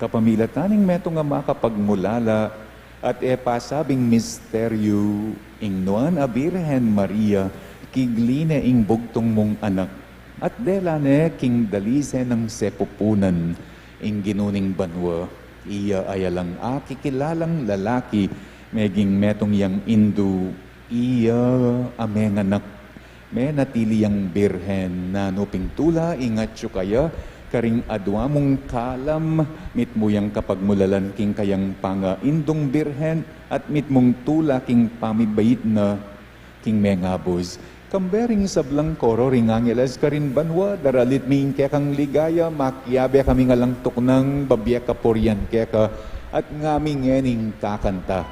Kapamilataning meto nga makapagmulala, at pasabing misteryo, ing nuan a Birhen Maria, kigline ing bugtong mong anak. At delane king dalise ng sepupunan, ing ginuning banwa, iya ayalang kikilalang lalaki, meging metong yang indu, iya ameng anak, me natili yang birhen, na nuping tula, ingatyo kaya, karing adwa mong kalam, mit mo yang kapagmulalan king kayang panga indong birhen, at mit mong tula king pamibait na king mengabos. Kambering sablang koro ring angeles karin banwa, daralit ming kaya kang ligaya, makyabe kami nga lang tuknang, babya kaporian kaya ka, at ngaming ngening kakanta.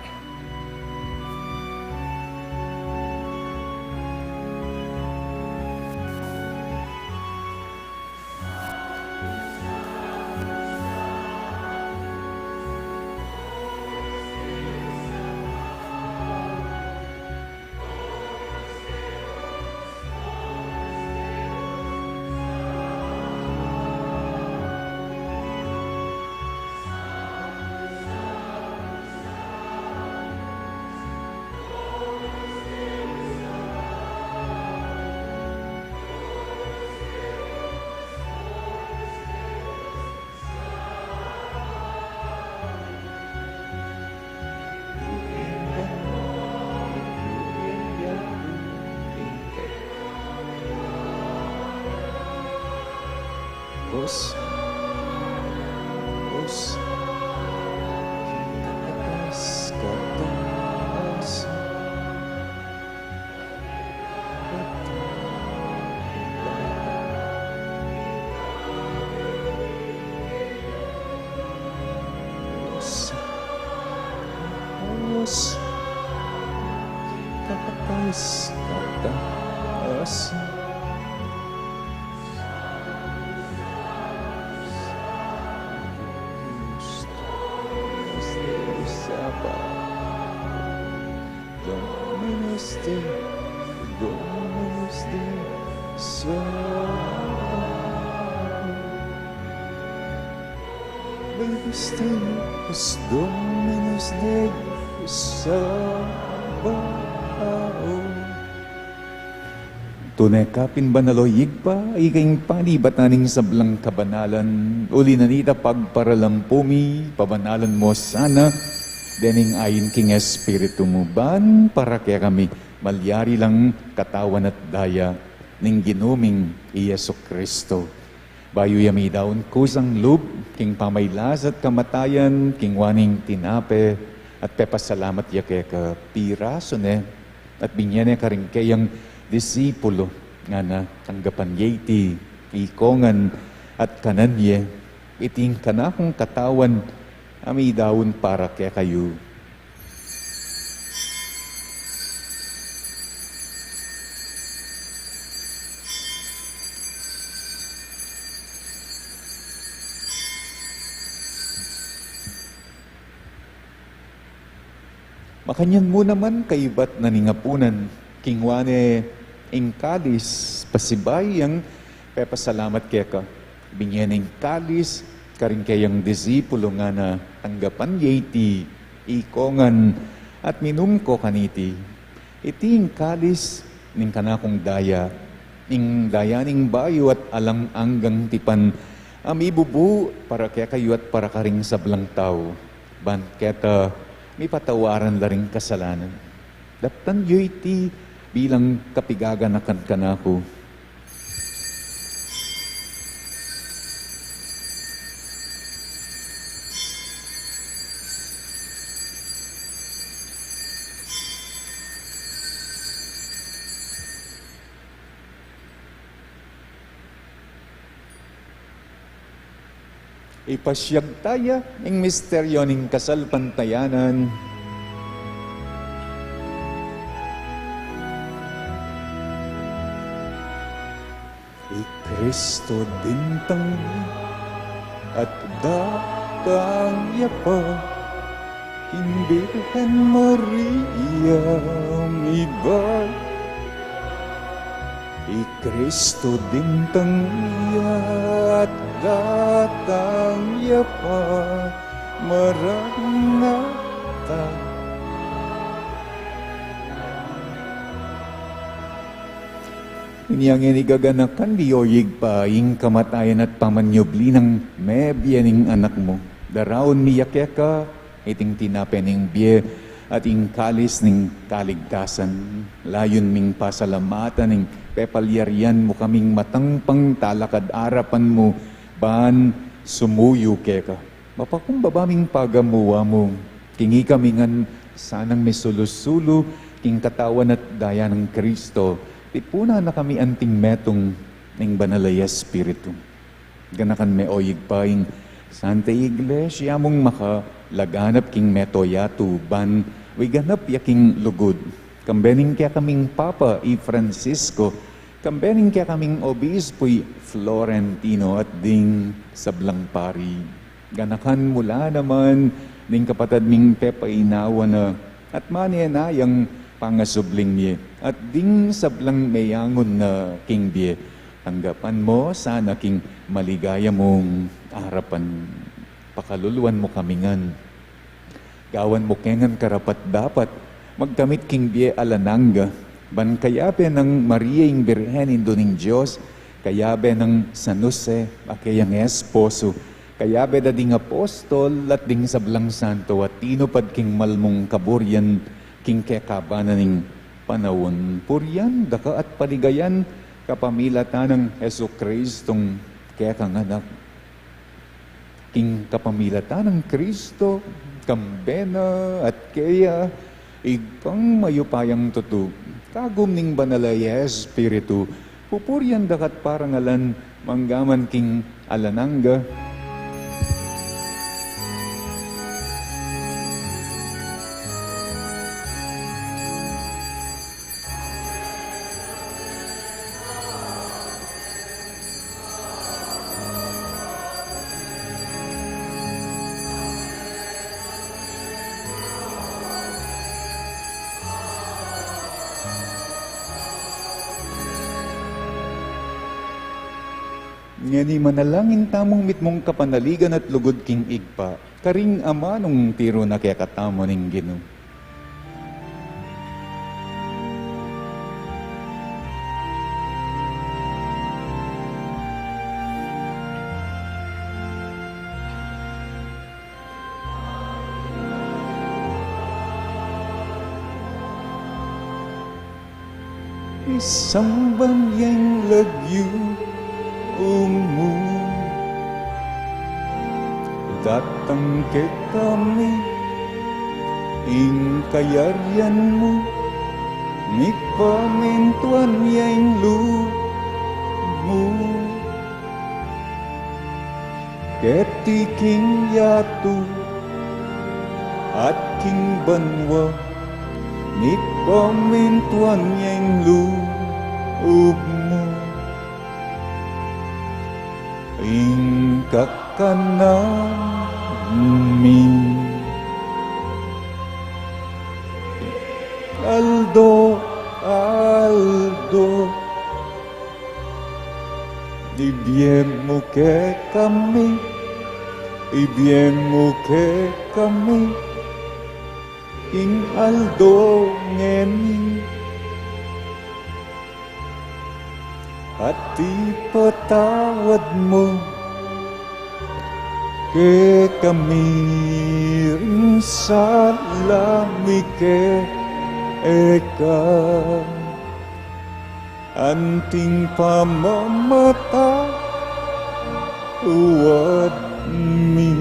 Os, katas, Os Dominus Deus Sabaoth. Tunay kapin banaloyig pa, ikaing panibataning sablang kabanalan, uli nanita pagparalampumi, pabanalan mo sana, dening ayin king Espiritu mo ban, para kaya kami malyari lang katawan at daya, ning ginuming Iyesu Kristo. Bayo yami daon kusang lub, king pamaylas at kamatayan, king waning tinape, at pepasalamat ya kaya ka piraso ne, at binyane ka rin kayang disipulo, nga na tanggapan yeti, ikongan, at kananye, iting kanakong katawan, ami daon para kaya kayo. Makanyan mo naman kaibat na ningapunan, kingwane ing kalis, pasibay ang pepasalamat kaya ka. Binyan ing kalis, karing kayang disipulo nga na tanggapan yeti, ikongan, at minum ko kaniti. Iti ing kalis, ning kanakong daya, ing daya ning bayo at alang anggang tipan, Ibubu para kaya kayo at para ka ring sablang tao. Ban keta may patawaran la ring kasalanan. Daptan yo'y ti bilang kapigaganakan ka na ako. Ipasyag taya ng misteryo ng kasal pantayanan. Kristo dintang at datang yapa, Birhen Maria mibay. Kristo dintang at datang yapa, Maranatha. Niyang inigaganakan diyoyig pa ing kamatayan at pamanyobli ng mebiyaning anak mo. Daraon miyakya ka, iting tinapen ng biye at ing kalis ng kaligtasan. Layon ming pasalamatan ng pepalyarian mo kaming matangpang talakad arapan mo, ban sumuyo keka. Mapakumbabaming pagamuwa mo, kingi kamingan sanang may sulusulo, king katawan at daya ng Kristo. Tipuna na kami anting metong ng banalaya Espiritu. Ganakan me oyig paing Santa Iglesia mong makalaganap king metoyatu ban wiganap yaking lugod. Kambening kaya kaming Papa i Francisco, kambening kaya kaming Obispo'y Florentino at ding sablang pari. Ganakan mula naman ning kapatid ming pepainawa na at manianayang pangasubling miye. At ding sablang mayangon na king biye, tanggapan mo sana king maligaya mong harapan. Pakaluluan mo kamingan. Gawan mo kengan karapat dapat, magkamit king biye alananga, ban kayabe ng Maria ing Birhen indo ning Diyos, kayabe ng San Jose, akayang esposo, kayabe da ding apostol at ding sablang santo, at tinupad king malmong kaburyan, king kekabanan ng panahon. Puryan, daka at paligayan, kapamilatan ng Heso Kristong kekanganak. King kapamilatan ng Kristo, kambena at kaya, igpang mayupayang tutu. Kagum ning banalaya Espiritu, pupuryan dakat parangalan, manggaman king alananga, ngani manalangin tamong mitmong kapanaligan at lugod king igpa, karing ama nung tiro na kaya katamo ning Ginoo. Isang banyang lagyo datang ke kami, ing kayarian mo, ni pamintuan yang lumo, ketiking yatu, at king banwa, ni pamintuan yang lumo. Ing kakanamin Aldo, Aldo, ibiyemo ke kami, ibiyemo ke kami, ing Aldo ngeni, hati patawad mo, ke kami rin salami ke eka anting pamamata uwad mi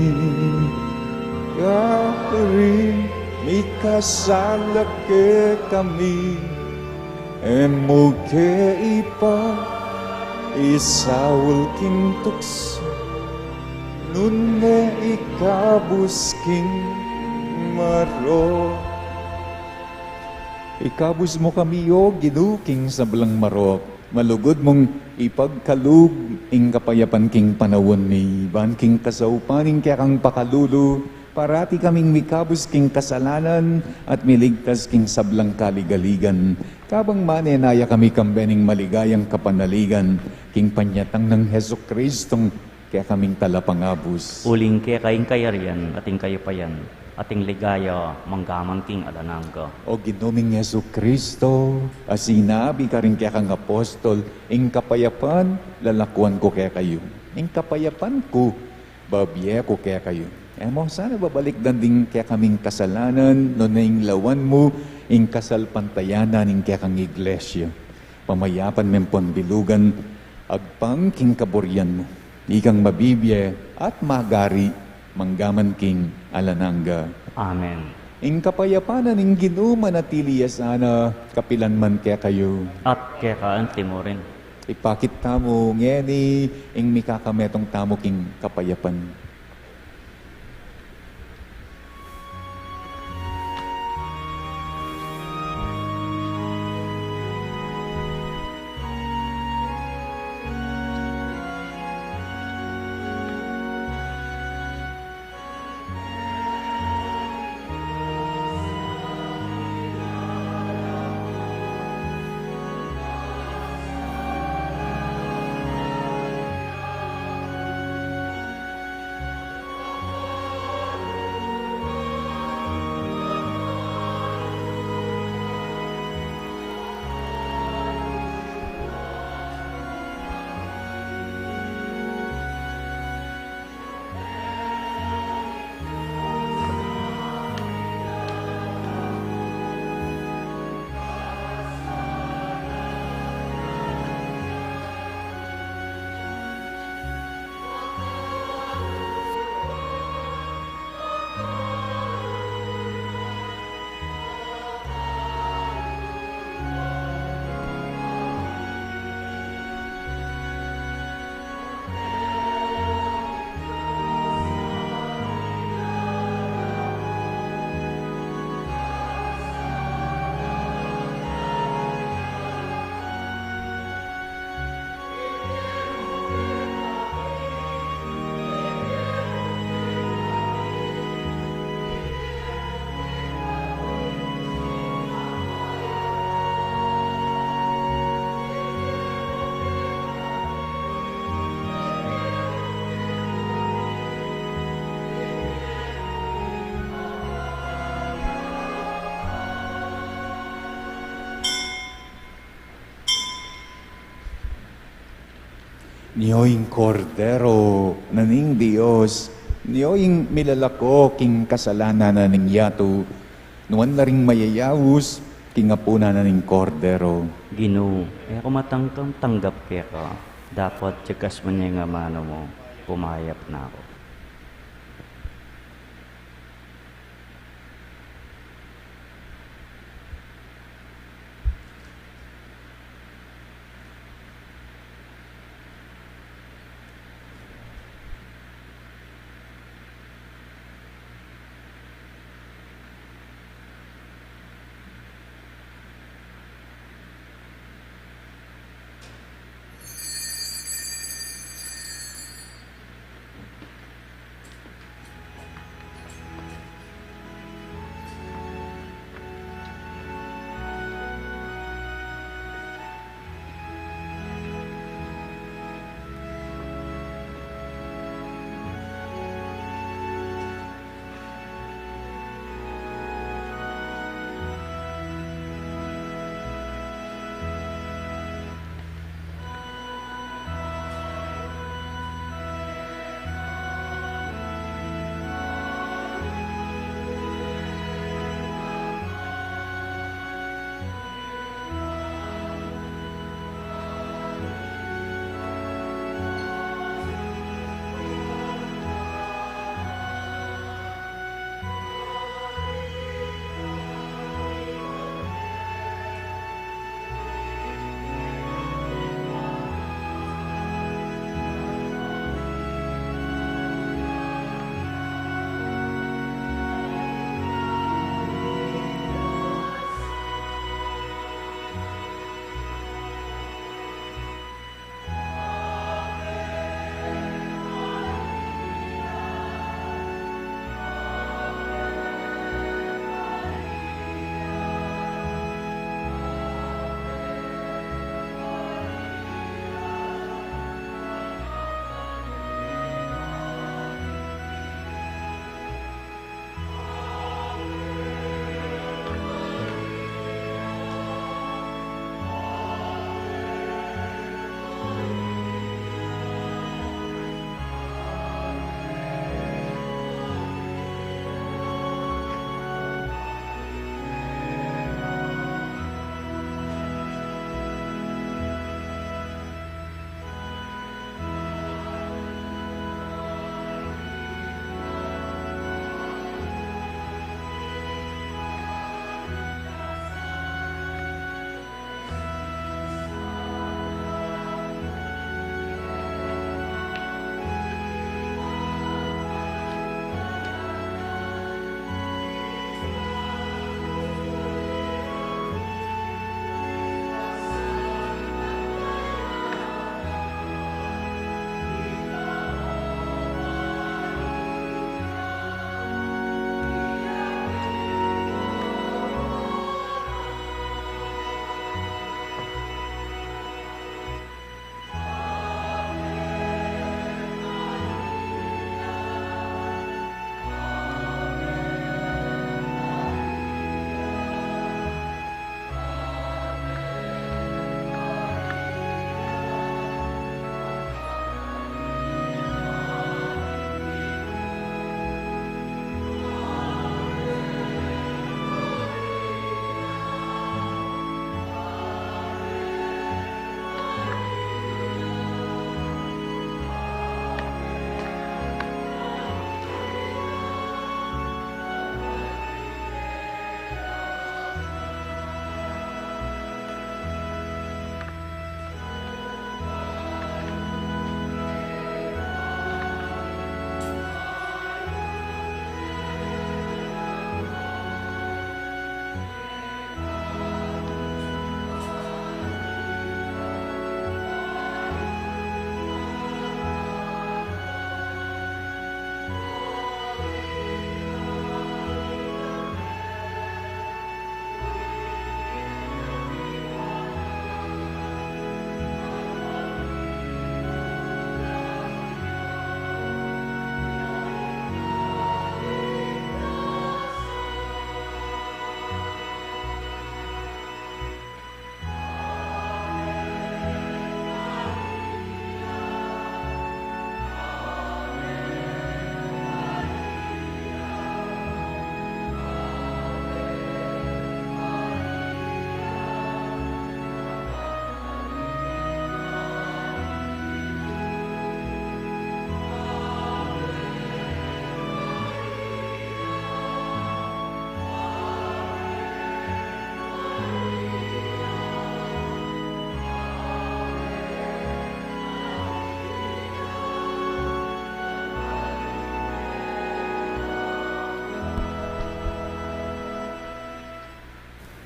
karin mi kasala ke kami emo ke ipa isawul kintuks nun ne ikabus king maro ikabus mo kami o giduking sa belang marok. Malugod mong ipagkalug ing kapayapan king panawon ni ban king kasaupaning kaya kang pakalulu. Parati kaming mikabus king kasalanan at miligtas king sablang kaligaligan. Kabang manenaya kami kambening maligayang kapanaligan king panyatang ng Heso Kristong kaya kaming talapangabus. Uling kaya kaing kayarian, ating kayapayan, ating ligaya, manggamang king alanangga. O ginoming Yesu Kristo, asinabi ka rin kaya kang apostol, ing kapayapan, lalakuan ko kaya kayo. Ing kapayapan ko, babiye ko kaya kayo. Mo, sana babalik danding kaya kaming kasalanan, no na ing lawan mo, ing kasalpantayanan, ing kaya kang iglesia. Pamayapan mempon bilugan, agpang king kaburyan mo. Ikang mabibiye at magari, manggaman king alanangga. Amen. Ing kapayapanan ing ginuman at tiliya sana kapilan man kaya kayo. At kaya kaan mo rin. Ipakit tamo ngeni ing mikakametong tamo king kapayapan. Niyoing kordero naning Diyos, niyoing milalako king kasalanan naning yato, nuwan na ring mayayawus, king apuna naning kordero. Ginoo, kaya kumatangkang tanggap kaya ka. Dapat tsakas man niya nga mano mo, pumayap na ako.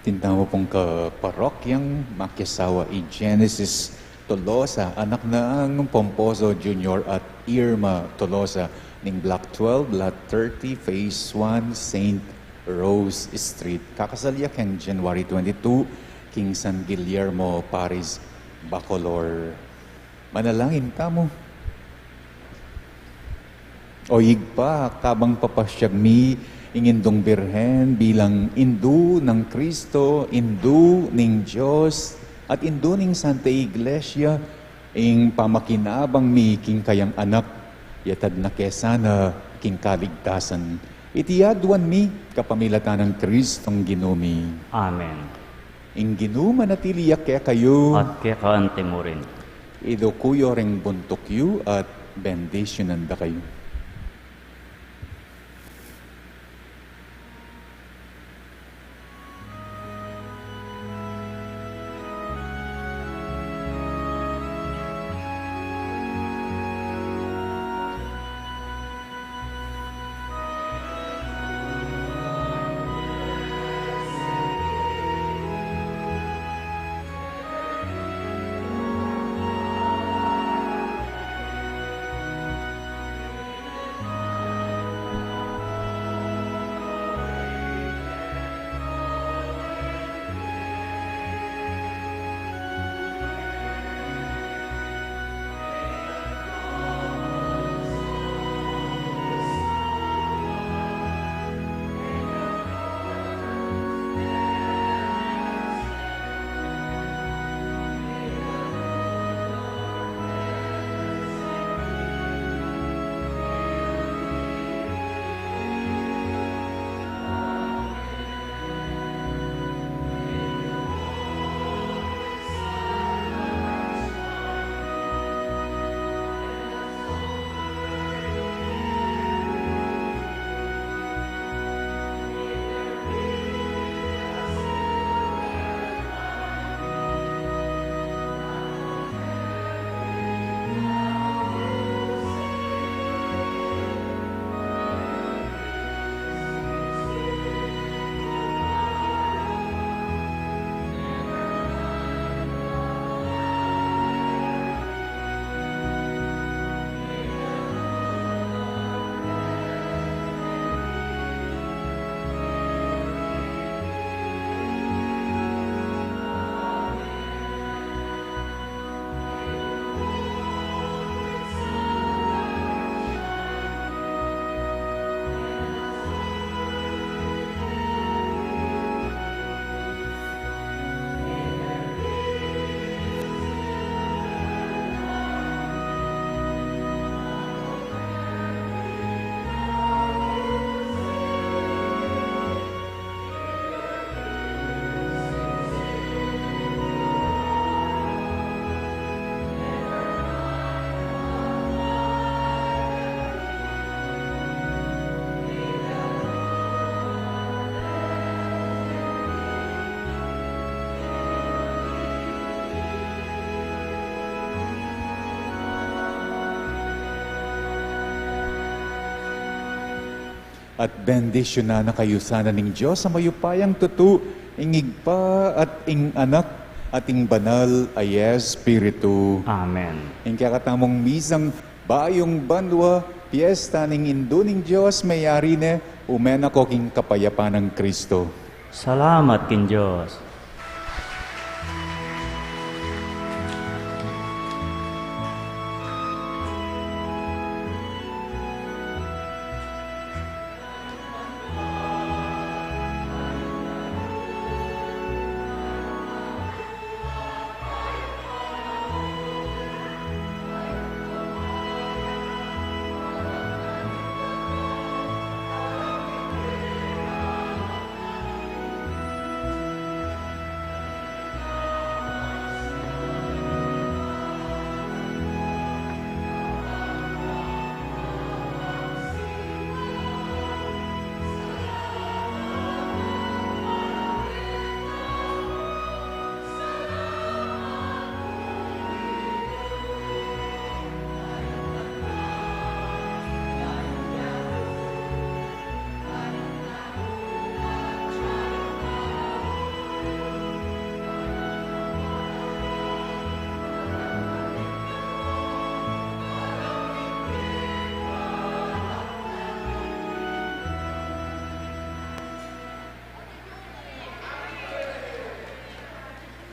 Tintamo pong kaparokyang Makisawa i Genesis Tolosa, anak ng Pomposo Jr. at Irma Tolosa, ning Block 12, Lot 30, Phase 1, St. Rose Street. Kakasalya kang January 22, King San Guillermo, Paris, Bacolor. Manalangin kamo. O higpa, kabang papasyag mi, ingindong birhen bilang indu ng Kristo, indu ning Diyos, at indu ning Santa Iglesia, ing pamakinabang mi king kayang anak, yatad na kesana king kaligtasan. Itiyaduan mi kapamilatan ng Kristong ginumi. Amen. Ing ginuma natiliyak kaya kayo, At kaya kaante mo rin. ido kuyo ring buntukyo at benditionan da kayo. At bendisyon na kayo sana ning Diyos sa mayupayang tutu, ingig pa at ing anak at ing banal ay Espiritu. Amen. Ing kakatamong misang bayong banwa, piyesta ning indo ning Diyos mayari ne, umen ako king kapayapan ng Kristo. Salamat kin Diyos.